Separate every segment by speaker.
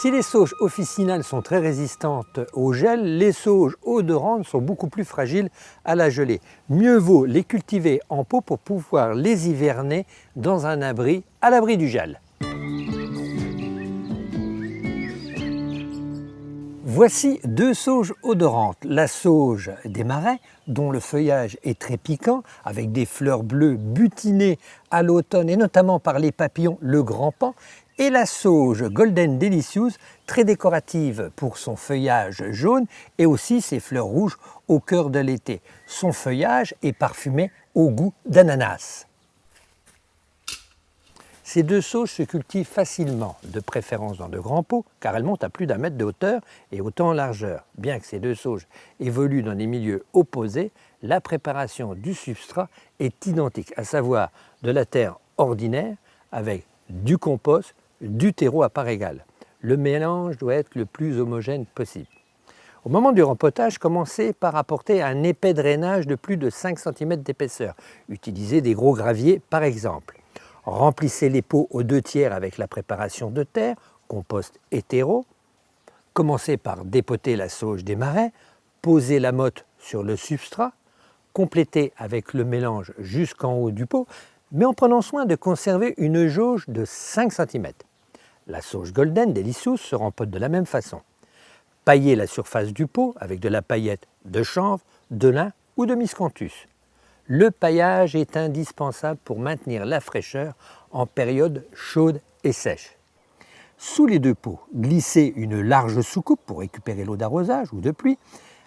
Speaker 1: Si les sauges officinales sont très résistantes au gel, les sauges odorantes sont beaucoup plus fragiles à la gelée. Mieux vaut les cultiver en pot pour pouvoir les hiverner dans un abri à l'abri du gel. Voici deux sauges odorantes. La sauge des marais, dont le feuillage est très piquant, avec des fleurs bleues butinées à l'automne et notamment par les papillons, le grand paon, et la sauge Golden Delicious, très décorative pour son feuillage jaune et aussi ses fleurs rouges au cœur de l'été. Son feuillage est parfumé au goût d'ananas. Ces deux sauges se cultivent facilement, de préférence dans de grands pots, car elles montent à plus d'1 mètre de hauteur et autant en largeur. Bien que ces deux sauges évoluent dans des milieux opposés, la préparation du substrat est identique, à savoir de la terre ordinaire avec du compost, du terreau à part égale. Le mélange doit être le plus homogène possible. Au moment du rempotage, commencez par apporter un épais drainage de plus de 5 cm d'épaisseur. Utilisez des gros graviers par exemple. Remplissez les pots aux 2/3 avec la préparation de terre, compost et terreau. Commencez par dépoter la sauge des marais, posez la motte sur le substrat, complétez avec le mélange jusqu'en haut du pot, mais en prenant soin de conserver une jauge de 5 cm. La sauge Golden Delicious se rempote de la même façon. Paillez la surface du pot avec de la paillette de chanvre, de lin ou de miscanthus. Le paillage est indispensable pour maintenir la fraîcheur en période chaude et sèche. Sous les deux pots, glissez une large soucoupe pour récupérer l'eau d'arrosage ou de pluie,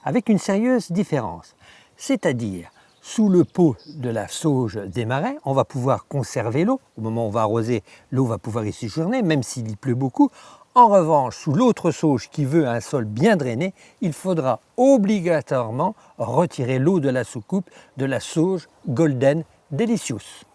Speaker 1: avec une sérieuse différence. C'est-à-dire, sous le pot de la sauge des marais, on va pouvoir conserver l'eau. Au moment où on va arroser, l'eau va pouvoir y séjourner, même s'il y pleut beaucoup. En revanche, sous l'autre sauge qui veut un sol bien drainé, il faudra obligatoirement retirer l'eau de la soucoupe de la sauge Golden Delicious.